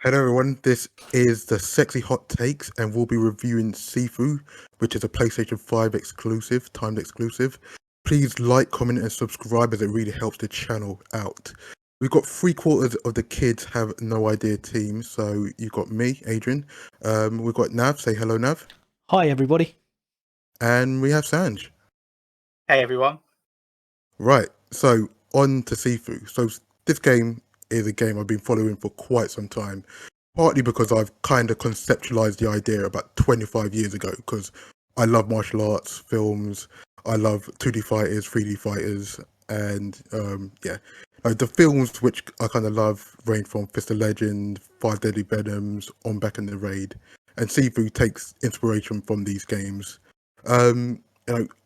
Hello everyone, this is the Sexy Hot Takes and we'll be reviewing Sifu, which is a PlayStation 5 exclusive, timed exclusive. Please like, comment and subscribe as it really helps the channel out. We've got 3/4 of the kids have no idea team, so you've got me, Adrian. We've got Nav, say hello Nav. Hi everybody. And we have Sanj. Hey everyone. Right, so on to Sifu. So this game is a game I've been following for quite some time, partly because I've kind of conceptualized the idea about 25 years ago, because I love martial arts films, I love 2D fighters, 3D fighters, and the films which I kind of love range from Fist of Legend, Five Deadly Venoms, On Back in the Raid, and Sifu takes inspiration from these games. I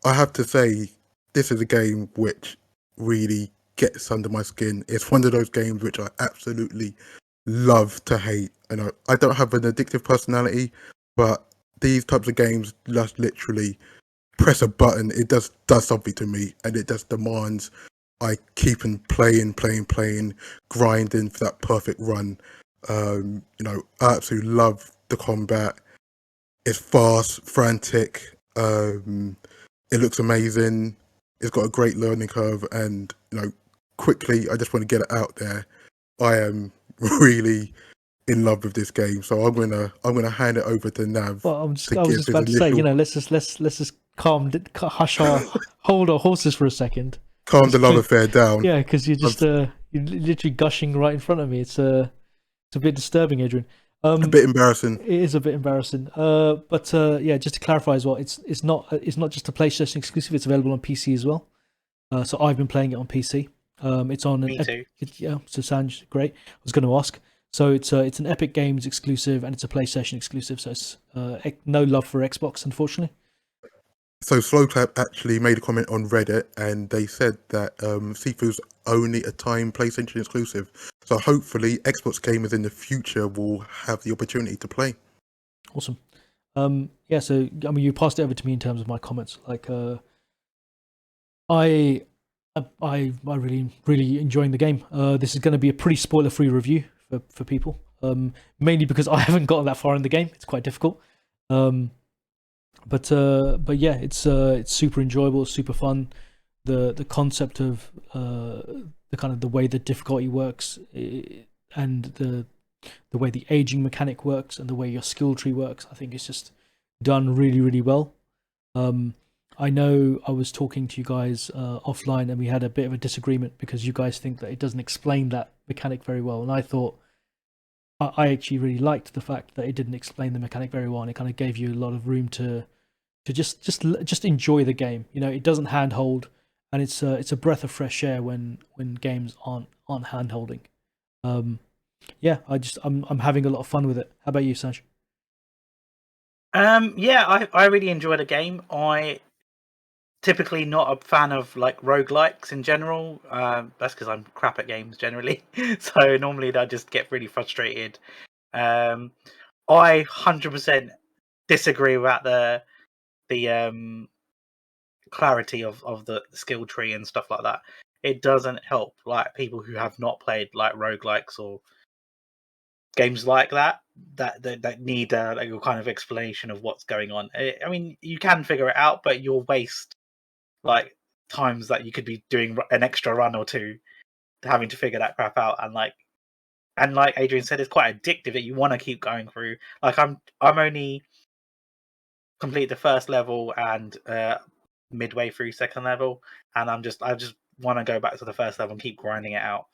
have to say, this is a game which really gets under my skin. It's one of those games which I absolutely love to hate. And I don't have an addictive personality, but these types of games just literally press a button, it just does something to me, and it just demands I keep on playing, grinding for that perfect run. I absolutely love the combat. It's fast, frantic. It looks amazing. It's got a great learning curve, and quickly, I just want to get it out there. I am really in love with this game, so I'm gonna hand it over to Nav. Well, I was just about to say, let's just hold our horses for a second. Calm the love affair down. Yeah, because you're literally gushing right in front of me. It's a bit disturbing, Adrian. A bit embarrassing. It is a bit embarrassing. But just to clarify as well, it's not just a PlayStation exclusive. It's available on PC as well. So I've been playing it on PC. It's on. Me too. So Sanj, great. I was going to ask. So it's an Epic Games exclusive and it's a PlayStation exclusive. So it's no love for Xbox, unfortunately. So Sloclap actually made a comment on Reddit, and they said that Sifu's only a time PlayStation exclusive. So hopefully Xbox gamers in the future will have the opportunity to play. Awesome. So I mean, you passed it over to me in terms of my comments. Like, I really enjoying the game. This is going to be a pretty spoiler-free review for people, mainly because I haven't gotten that far in the game. It's quite difficult. But yeah, it's super enjoyable, super fun. The concept of the kind of the way the difficulty works, and the way the aging mechanic works, and the way your skill tree works, I think it's just done really well. I know I was talking to you guys offline, and we had a bit of a disagreement because you guys think that it doesn't explain that mechanic very well, and I thought I actually really liked the fact that it didn't explain the mechanic very well, and it kind of gave you a lot of room to just enjoy the game. It doesn't handhold, and it's a breath of fresh air when games aren't handholding. I'm having a lot of fun with it. How about you, Sanj? I really enjoy the game. I typically not a fan of like roguelikes in general. That's because I'm crap at games generally. So normally I just get really frustrated. I 100% disagree about the clarity of the skill tree and stuff like that. It doesn't help like people who have not played like roguelikes or games like that need like a kind of explanation of what's going on. I mean, you can figure it out, but you'll waste like times that you could be doing an extra run or two having to figure that crap out. And like Adrian said, it's quite addictive that you want to keep going through. Like I'm only complete the first level and midway through second level, and I just want to go back to the first level and keep grinding it out.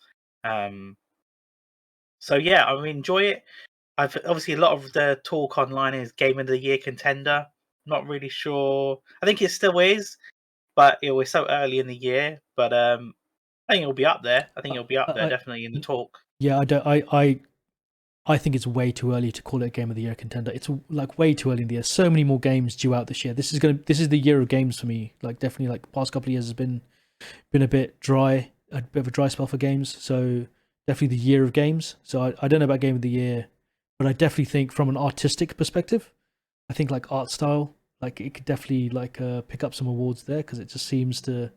So yeah, I enjoy it. I've obviously a lot of the talk online is Game of the Year contender. Not really sure. I think it still is, but it was so early in the year. But I think it'll be up there. I think it'll be up there definitely in the talk. Yeah, I think it's way too early to call it a Game of the Year contender. It's like way too early in the year. So many more games due out this year. This is the year of games for me. Like definitely, like the past couple of years has been a bit dry, a bit of a dry spell for games. So definitely the year of games. So I don't know about Game of the Year, but I definitely think from an artistic perspective, I think like art style, like it could definitely like pick up some awards there because it just seems to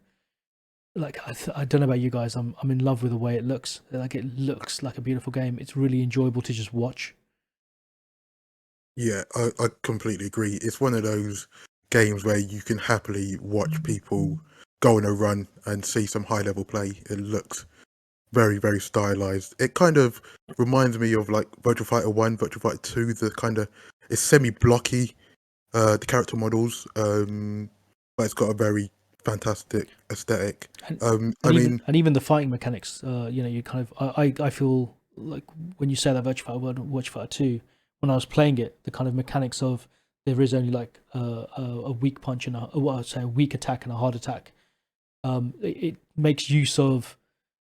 like I don't know about you guys, I'm in love with the way it looks. Like it looks like a beautiful game. It's really enjoyable to just watch. Yeah, I completely agree. It's one of those games where you can happily watch people go on a run and see some high level play. It looks very, very stylized. It kind of reminds me of like Virtual Fighter 1, Virtual Fighter 2, the kind of, it's semi blocky, the character models, but it's got a very fantastic aesthetic. And, I mean, and even the fighting mechanics, you know, you kind of I feel like when you say that Virtua Fighter 1 and Virtua Fighter 2, when I was playing it, the kind of mechanics of there is only like a weak punch and well, I'd say a weak attack and a hard attack. It makes use of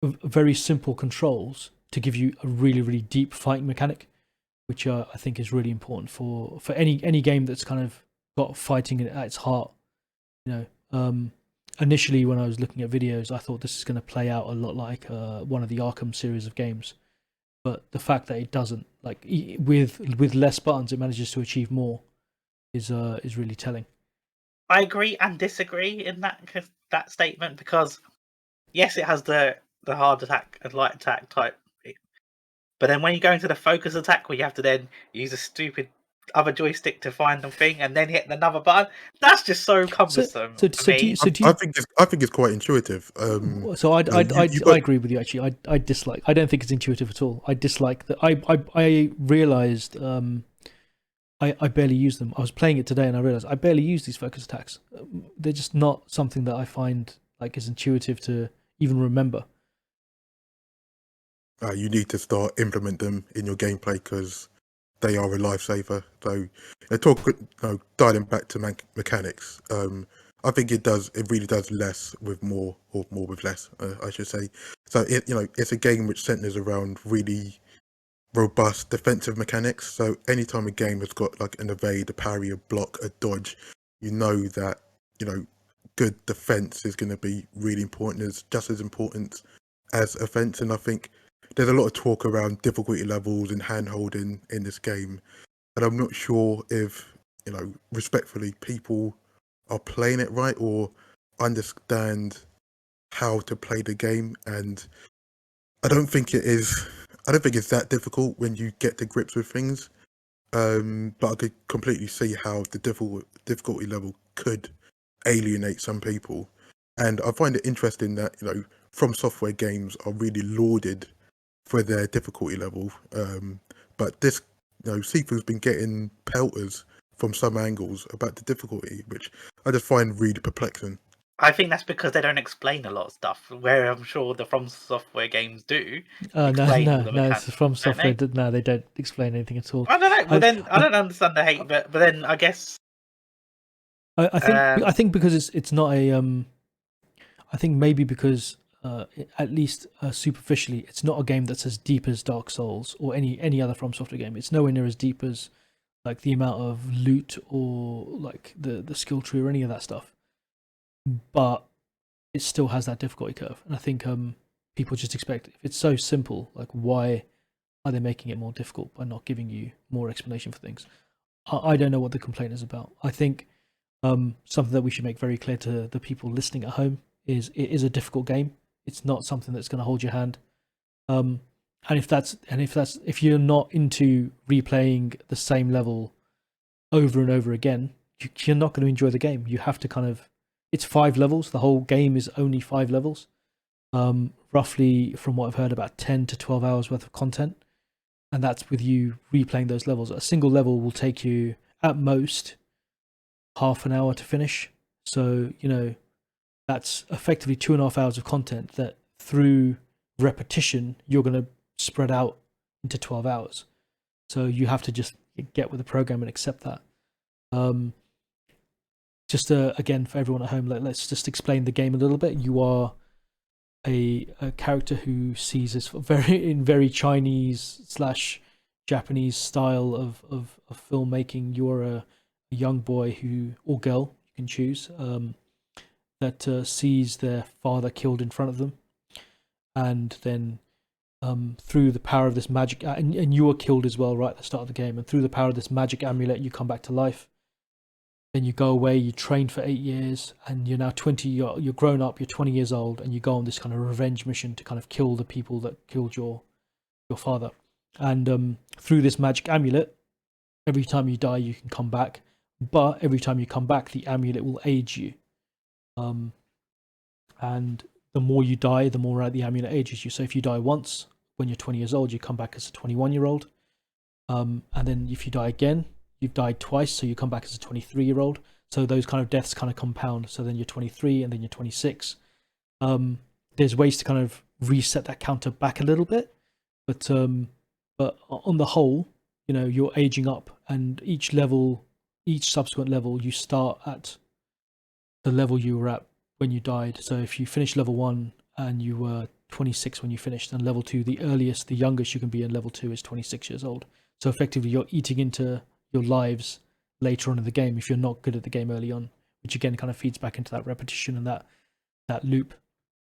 very simple controls to give you a really really deep fighting mechanic, which I think is really important for any game that's kind of got fighting at its heart. You know, initially when I was looking at videos, I thought this is going to play out a lot like one of the Arkham series of games, but the fact that it doesn't, like with less buttons, it manages to achieve more, is really telling. I agree and disagree in that statement, because yes, it has the hard attack and light attack type, but then when you go into the focus attack, where you have to then use a stupid other joystick to find the thing and then hit another button, that's just so cumbersome for me. I think it's quite intuitive. So I got... agree with you actually. I dislike. I don't think it's intuitive at all. I dislike that. I realized I barely use them. I was playing it today and I realized I barely use these focus attacks. They're just not something that I find like is intuitive to even remember. You need to start implement them in your gameplay because they are a lifesaver. So, dialing back to mechanics. I think it really does less with more, or more with less, I should say. So it's a game which centers around really robust defensive mechanics. So anytime a game has got like an evade, a parry, a block, a dodge, you know that good defense is going to be really important. It's just as important as offense, and I think there's a lot of talk around difficulty levels and hand holding in this game, and I'm not sure if respectfully, people are playing it right or understand how to play the game. And I don't think it's that difficult when you get to grips with things. But I could completely see how the difficulty level could alienate some people. And I find it interesting that From Software games are really lauded for their difficulty level. But this, Sifu's been getting pelters from some angles about the difficulty, which I just find really perplexing. I think that's because they don't explain a lot of stuff, where I'm sure the From Software games do explain all the No, mechanics. it's From Software. No, they don't explain anything at all. I don't know, but then I don't understand the hate. But then I guess I think because it's not a I think maybe because at least superficially, it's not a game that's as deep as Dark Souls or any other From Software game. It's nowhere near as deep as like the amount of loot or like the skill tree or any of that stuff. But it still has that difficulty curve, and I think people just expect, if it's so simple, like why are they making it more difficult by not giving you more explanation for things? I don't know what the complaint is about. I think something that we should make very clear to the people listening at home is it is a difficult game. It's not something that's going to hold your hand. And if you're not into replaying the same level over and over again, you're not going to enjoy the game. You have to it's 5 levels. The whole game is only 5 levels. Roughly, from what I've heard, about 10 to 12 hours worth of content. And that's with you replaying those levels. A single level will take you, at most, half an hour to finish. So, that's effectively 2.5 hours of content that through repetition, you're going to spread out into 12 hours. So you have to just get with the program and accept that. Just again, for everyone at home, let's just explain the game a little bit. You are a character who sees this very Chinese / Japanese style of filmmaking. You're a young boy or girl, you can choose, that sees their father killed in front of them, and then through the power of this magic, and you were killed as well right at the start of the game, and through the power of this magic amulet, you come back to life. then you go away, you train for 8 years, and you're now 20. You're grown up. You're 20 years old, and you go on this kind of revenge mission to kind of kill the people that killed your father. And through this magic amulet, every time you die, you can come back. But every time you come back, the amulet will age you. And the more you die, the more the amulet ages you. So if you die once when you're 20 years old, you come back as a 21-year-old. And then if you die again, you've died twice, so you come back as a 23-year-old. So those kind of deaths kind of compound. So then you're 23, and then you're 26. There's ways to kind of reset that counter back a little bit, but on the whole, you're aging up, and each subsequent level, you start at the level you were at when you died. So if you finish level 1 and you were 26 when you finished, then level 2, the youngest you can be in level 2 is 26 years old. So effectively, you're eating into your lives later on in the game if you're not good at the game early on, which again kind of feeds back into that repetition and that loop.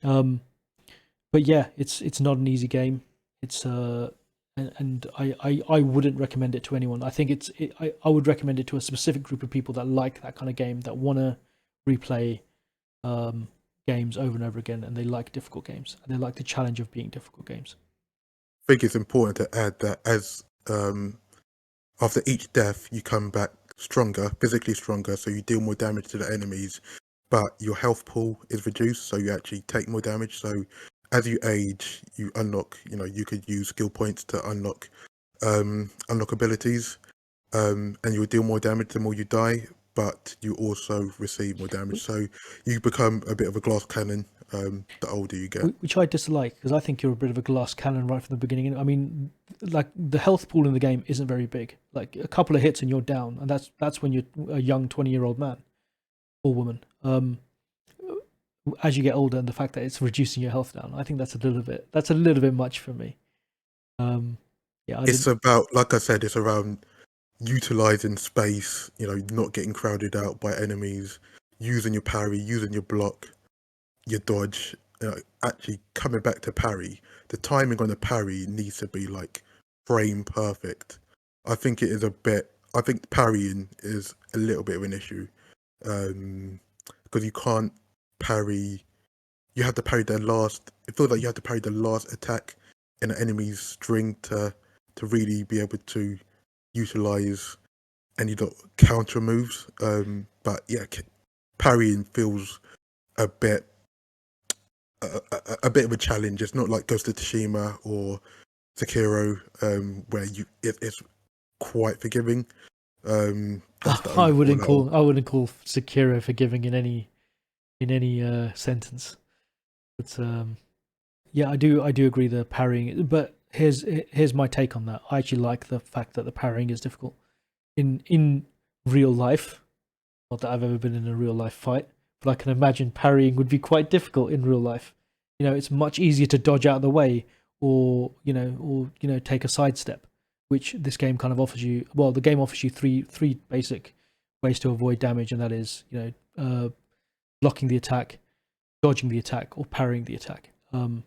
But yeah, it's not an easy game. It's and I wouldn't recommend it to anyone. I think I would recommend it to a specific group of people that like that kind of game, that want to replay games over and over again, and they like difficult games, and they like the challenge of being difficult games. I think it's important to add that as after each death, you come back stronger, physically stronger, so you deal more damage to the enemies, but your health pool is reduced, so you actually take more damage. So as you age, you unlock, you could use skill points to unlock abilities, and you'll deal more damage the more you die, but you also receive more damage. So you become a bit of a glass cannon the older you get. Which I dislike, because I think you're a bit of a glass cannon right from the beginning. I mean, like, the health pool in the game isn't very big. Like, a couple of hits and you're down, and that's when you're a young 20-year-old man or woman. As you get older, and the fact that it's reducing your health down, I think that's a little bit much for me. It's about, like I said, it's around utilizing space, not getting crowded out by enemies, using your parry, using your block, your dodge, actually coming back to parry. The timing on the parry needs to be like frame perfect. I think parrying is a little bit of an issue, because you can't parry. You have to parry it feels like you have to parry the last attack in an enemy's string to really be able to utilize any counter moves. But yeah, parrying feels a bit of a challenge. It's not like Ghost of Tsushima or Sekiro, where it's quite forgiving. I wouldn't call Sekiro forgiving in any sentence. But yeah, I do agree the parrying. But here's my take on that. I actually like the fact that the parrying is difficult in real life. Not that I've ever been in a real life fight, but I can imagine parrying would be quite difficult in real life. It's much easier to dodge out of the way, or take a sidestep, which this game kind of offers you. Well, the game offers you three basic ways to avoid damage, and that is blocking the attack, dodging the attack, or parrying the attack. Doing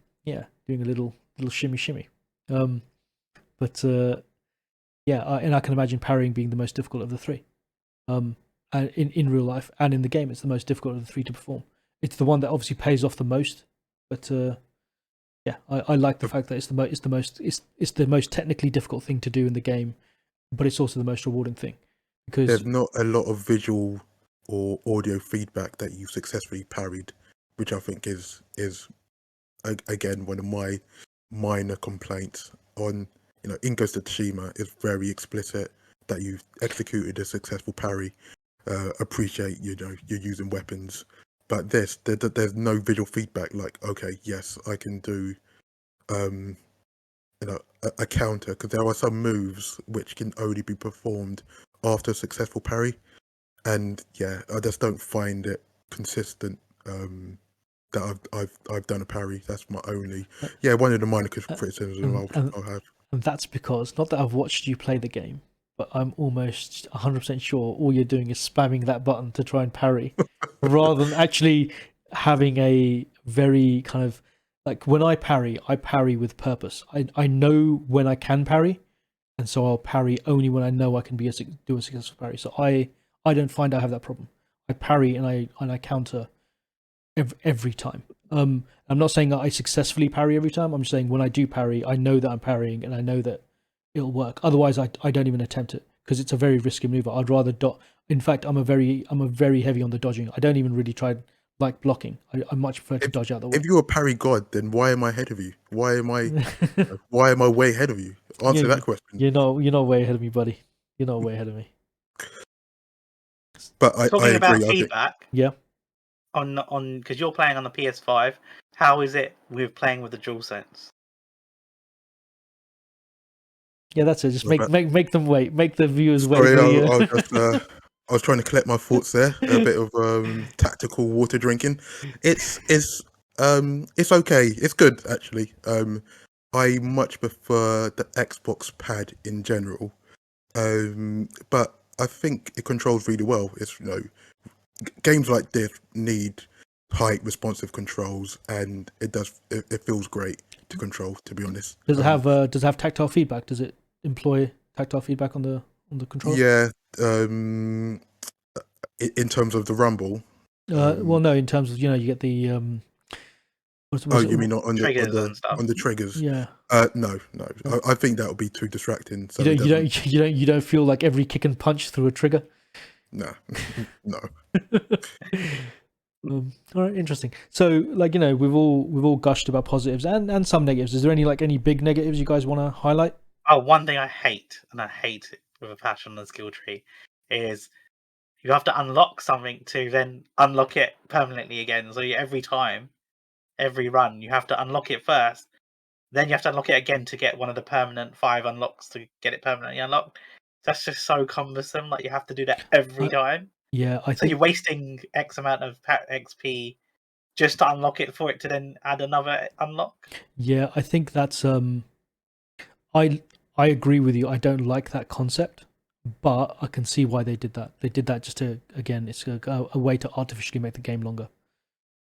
a little shimmy. But and I can imagine parrying being the most difficult of the three. In real life and in the game, it's the most difficult of the three to perform. It's the one that obviously pays off the most, but I like the fact that it's the most technically difficult thing to do in the game, but it's also the most rewarding thing, because there's not a lot of visual or audio feedback that you successfully parried, which I think is again one of my minor complaints on in Ghost of Tsushima. Is very explicit that you've executed a successful parry. Appreciate you're using weapons, but there's no visual feedback like, okay, yes, I can do a counter, because there are some moves which can only be performed after a successful parry, and I just don't find it consistent that I've done a parry. That's my only one of the minor criticisms I'll have. And that's because, not that I've watched you play the game, but I'm almost 100% sure all you're doing is spamming that button to try and parry, rather than actually having a very kind of, like, when I parry with purpose. I know when I can parry, and so I'll parry only when I know I can do a successful parry. So I I don't find I have that problem. I parry and I counter every time. I'm not saying that I successfully parry every time. I'm just saying when I do parry, I know that I'm parrying and I know that it'll work. Otherwise, I don't even attempt it because it's a very risky maneuver. I'd rather dodge. In fact, I'm a very heavy on the dodging. I don't even really try like blocking. I much prefer to dodge out the way. If you're a parry god, then why am I ahead of you? Why am I way ahead of you? Answer that question. You're not way ahead of me, buddy. You're not way ahead of me. But I Talking about agree. feedback, Yeah. on because you're playing on the PS5, how is it with playing with the DualSense? Yeah, that's it. Just Well, make them wait. Make the viewers wait. sorry, I was trying to collect my thoughts there. A bit of tactical water drinking. It's okay. It's good actually. I much prefer the Xbox pad in general. But I think it controls really well. It's games like this need tight, responsive controls, and it does. It feels great to control. To be honest, Does it have tactile feedback? Does it employ tactile feedback on the controller? Yeah. In terms of the rumble. Well, no. In terms of you get the You mean on triggers and stuff? the triggers? Yeah. No. I think that would be too distracting. So you don't feel like every kick and punch through a trigger. No, no. All right, interesting. So, we've all gushed about positives and some negatives. Is there any big negatives you guys want to highlight? Oh, one thing I hate, and I hate it with a passion on the skill tree, is you have to unlock something to then unlock it permanently again. So every run, you have to unlock it first. Then you have to unlock it again to get one of the permanent 5 unlocks to get it permanently unlocked. That's just so cumbersome. Like, you have to do that every time. Yeah, I So think you're wasting X amount of XP just to unlock it for it to then add another unlock. Yeah, I think that's I agree with you. I don't like that concept, but I can see why they did that. They did that just to, again, it's a way to artificially make the game longer.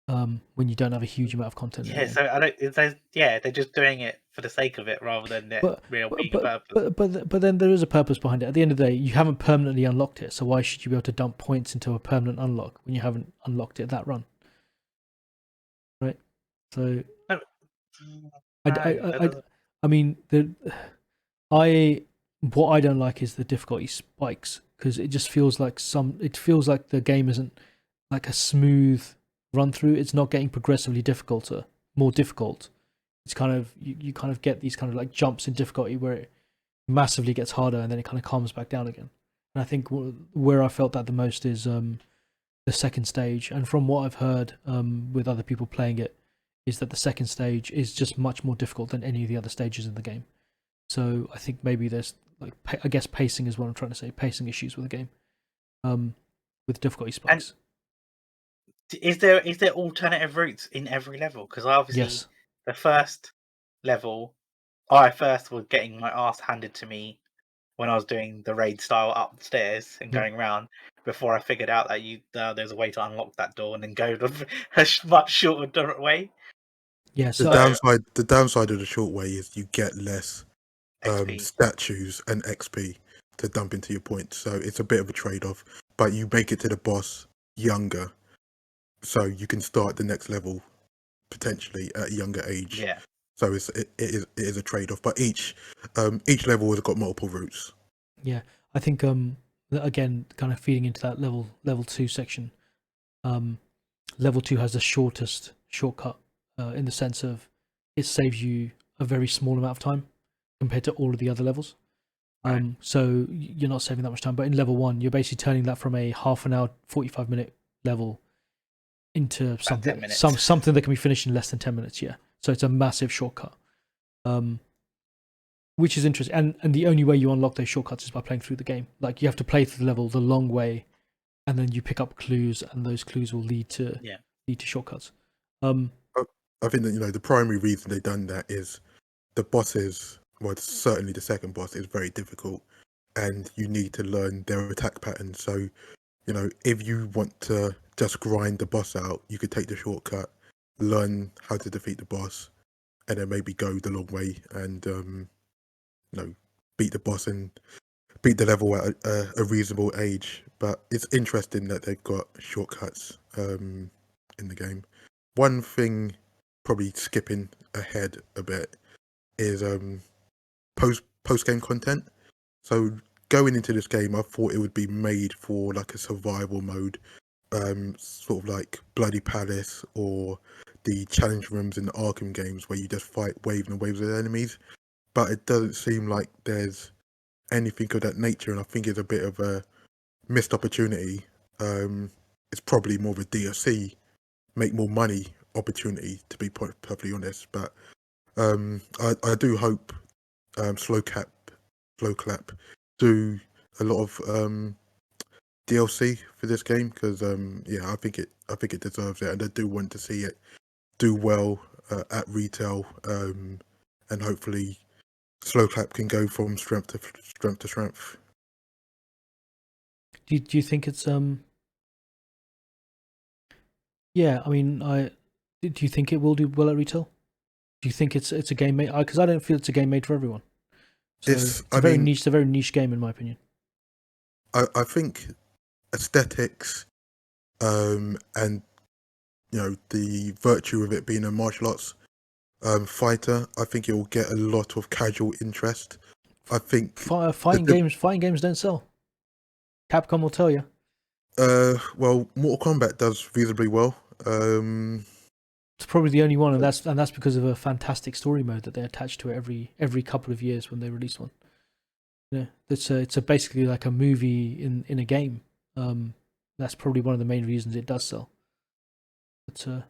When you don't have a huge amount of content. Yeah, so I don't. They're just doing it for the sake of it rather than it being a purpose. But then there is a purpose behind it. At the end of the day, you haven't permanently unlocked it, so why should you be able to dump points into a permanent unlock when you haven't unlocked it that run? Right. So, I mean, what I don't like is the difficulty spikes because it just feels like the game isn't like a smooth run through. It's not getting progressively more difficult. It's kind of you kind of get these kind of like jumps in difficulty where it massively gets harder and then it kind of calms back down again. And I think where I felt that the most is the second stage. And from what I've heard with other people playing it, is that the second stage is just much more difficult than any of the other stages in the game. So I think maybe there's I guess pacing is what I'm trying to say. Pacing issues with the game, with difficulty spikes. And is there alternative routes in every level? Because obviously the first level, I first was getting my ass handed to me when I was doing the raid style upstairs and going around before I figured out that there's a way to unlock that door and then go a much shorter way. Yeah. So the downside of the short way is you get less statues and XP to dump into your points, so it's a bit of a trade-off. But you make it to the boss younger, so you can start the next level potentially at a younger age. Yeah. So it is a trade-off, but each level has got multiple routes. Yeah, I think again, kind of feeding into that level 2 section. Level 2 has the shortest shortcut in the sense of it saves you a very small amount of time compared to all of the other levels. Right. So you're not saving that much time. But in level 1, you're basically turning that from a half an hour, 45-minute level into something that can be finished in less than 10 minutes. Yeah. So it's a massive shortcut. Which is interesting. And the only way you unlock those shortcuts is by playing through the game. Like, you have to play through the level the long way, and then you pick up clues, and those clues will lead to shortcuts. I think that the primary reason they've done that is the bosses. Well, certainly the second boss is very difficult, and you need to learn their attack patterns. So, if you want to just grind the boss out, you could take the shortcut, learn how to defeat the boss, and then maybe go the long way and beat the boss and beat the level at a reasonable age. But it's interesting that they've got shortcuts in the game. One thing, probably skipping ahead a bit, is post game content. So going into this game, I thought it would be made for like a survival mode, sort of like Bloody Palace or the challenge rooms in the Arkham games where you just fight waves and waves of enemies. But it doesn't seem like there's anything of that nature, and I think it's a bit of a missed opportunity. It's probably more of a DLC, make more money opportunity, to be perfectly honest. But I do hope Sloclap do a lot of DLC for this game because I think it deserves it, and I do want to see it do well at retail, and hopefully Sloclap can go from strength to strength. Do you think it's Yeah, I mean, do you think it will do well at retail? Do you think it's a game made? Because I don't feel it's a game made for everyone. So it's a very niche game in my opinion. I think aesthetics, and the virtue of it being a martial arts fighter, I think it will get a lot of casual interest. I think fighting games don't sell. Capcom will tell you. Well, Mortal Kombat does reasonably well. It's probably the only one, and that's because of a fantastic story mode that they attach to it every couple of years when they release one. Yeah, it's basically like a movie in a game. That's probably one of the main reasons it does sell. But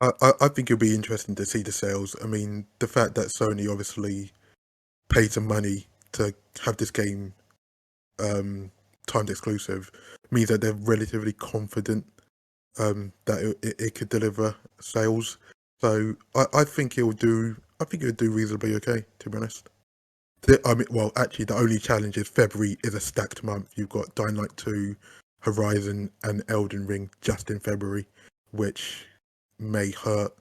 I think it'll be interesting to see the sales. I mean, the fact that Sony obviously paid some money to have this game timed exclusive means that they're relatively confident that it could deliver sales. So I think it'll do. I think it'll do reasonably okay, to be honest. Actually, the only challenge is February is a stacked month. You've got Dying Light 2, Horizon, and Elden Ring just in February, which may hurt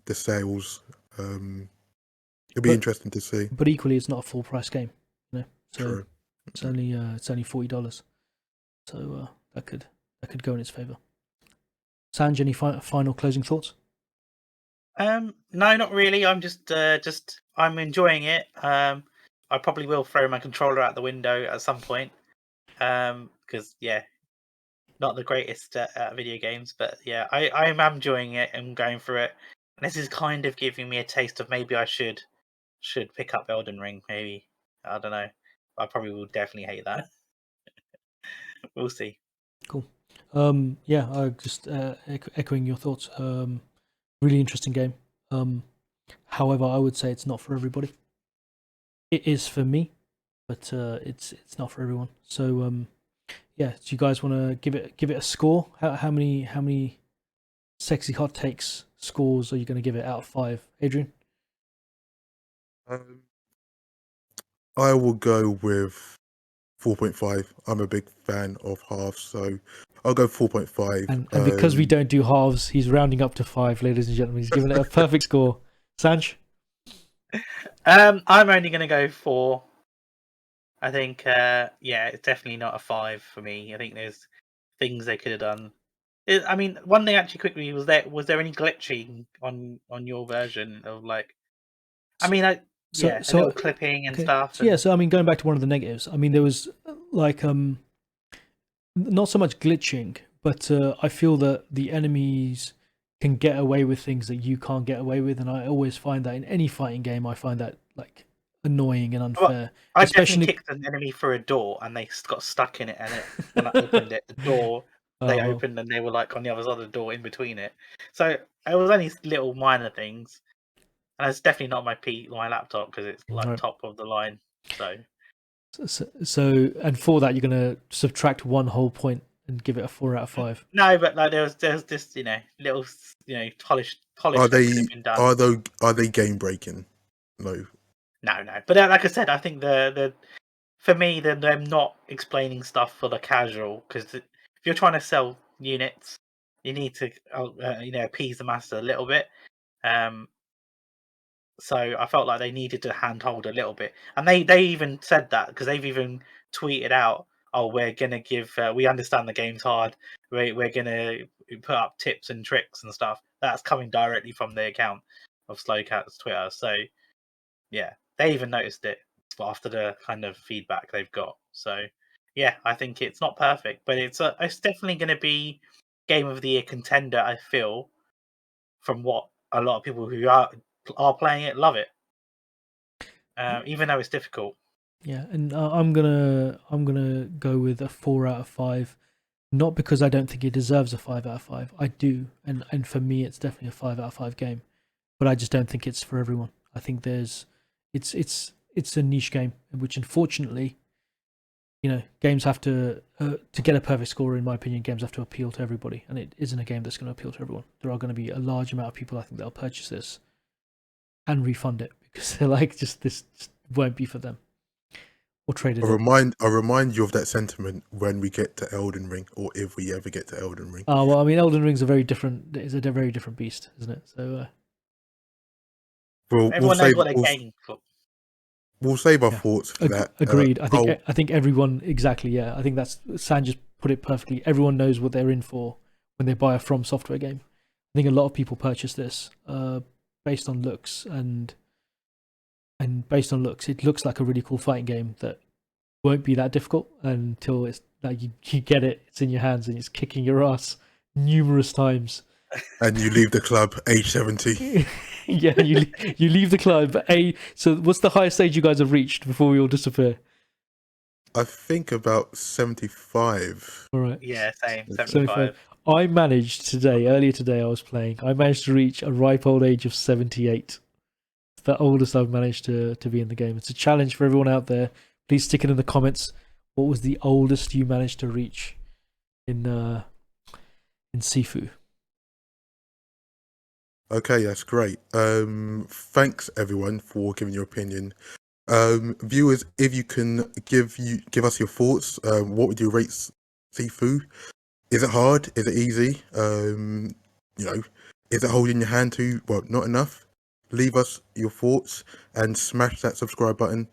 the sales. It'll be interesting to see. But equally, it's not a full price game. So True. it's only $40. So that could go in its favor. Sanj, any final closing thoughts? No, not really. I'm just I'm enjoying it. I probably will throw my controller out the window at some point. Because not the greatest at video games, but yeah, I am enjoying it and going through it. And this is kind of giving me a taste of maybe I should pick up Elden Ring. Maybe, I don't know. I probably will definitely hate that. We'll see. Cool. I just echoing your thoughts. Really interesting game. However, I would say it's not for everybody. It is for me, but it's not for everyone. So do you guys want to give it a score? How many sexy hot takes scores are you going to give it out of 5, Adrian? I will go with 4.5. I'm a big fan of halves, so I'll go 4.5. And because we don't do halves, he's rounding up to 5, ladies and gentlemen. He's giving it a perfect score. Sanj? I'm only going to go 4. I think, it's definitely not a 5 for me. I think there's things they could have done. I mean, one thing actually quickly was there any glitching on your version of like? I mean, a little clipping and stuff. So I mean, going back to one of the negatives, I mean, there was like not so much glitching, but I feel that the enemies can get away with things that you can't get away with, and I always find that in any fighting game, I find that like annoying and unfair. Well, I definitely kicked an enemy through a door, and they got stuck in it. And when I opened it, the door they opened, and they were like on the other side of the door, in between it. So it was only little minor things, and it's definitely not my laptop because it's like top of the line. So and for that, you're gonna subtract 1 whole point and give it a 4 out of 5. No, but like there was this little polished. Are they game breaking? No. But like I said, I think the for me them not explaining stuff for the casual, because if you're trying to sell units, you need to appease the master a little bit. So I felt like they needed to handhold a little bit, and they even said that because they've even tweeted out, "Oh, we're gonna give. We understand the game's hard. We're gonna put up tips and tricks and stuff." That's coming directly from the account of Sloclap's Twitter. So yeah, they even noticed it after the kind of feedback they've got. So yeah, I think it's not perfect, but it's definitely going to be game of the year contender. I feel from what a lot of people who are playing it love it, even though it's difficult. Yeah, and I'm gonna go with a 4 out of 5. Not because I don't think it deserves a 5 out of 5. I do, and for me, it's definitely a 5 out of 5 game. But I just don't think it's for everyone. I think it's a niche game, which unfortunately, games have to get a perfect score. In my opinion, games have to appeal to everybody, and it isn't a game that's going to appeal to everyone. There are going to be a large amount of people I think that'll purchase this and refund it because they're like, this just won't be for them, or trade it in. I remind you of that sentiment when we get to Elden Ring, or if we ever get to Elden Ring. Well, I mean, Elden Ring's a very different beast, isn't it? So Everyone knows what they're paying for. We'll save our yeah. thoughts for that. Agreed. I think everyone exactly. Yeah, I think that's Sanj just put it perfectly. Everyone knows what they're in for when they buy a From Software game. I think a lot of people purchase this based on looks, and based on looks, it looks like a really cool fighting game that won't be that difficult until it's like you get it, it's in your hands, and it's kicking your ass numerous times. And you leave the club age 70. Yeah, you leave the club. So what's the highest age you guys have reached before we all disappear? I think about 75. All right. Yeah, same. 75. I managed earlier today, I managed to reach a ripe old age of 78. It's the oldest I've managed to be in the game. It's a challenge for everyone out there. Please stick it in the comments. What was the oldest you managed to reach in Sifu? Okay, that's great. Thanks everyone for giving your opinion. Viewers, if you can give us your thoughts. What would you rate Sifu? Is it hard? Is it easy? Is it holding your hand too? Well, not enough. Leave us your thoughts and smash that subscribe button.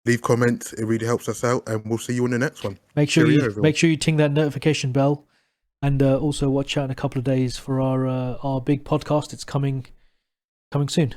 Leave comments. It really helps us out, and we'll see you on the next one. Make sure you ting that notification bell, and also watch out in a couple of days for our big podcast. It's coming soon.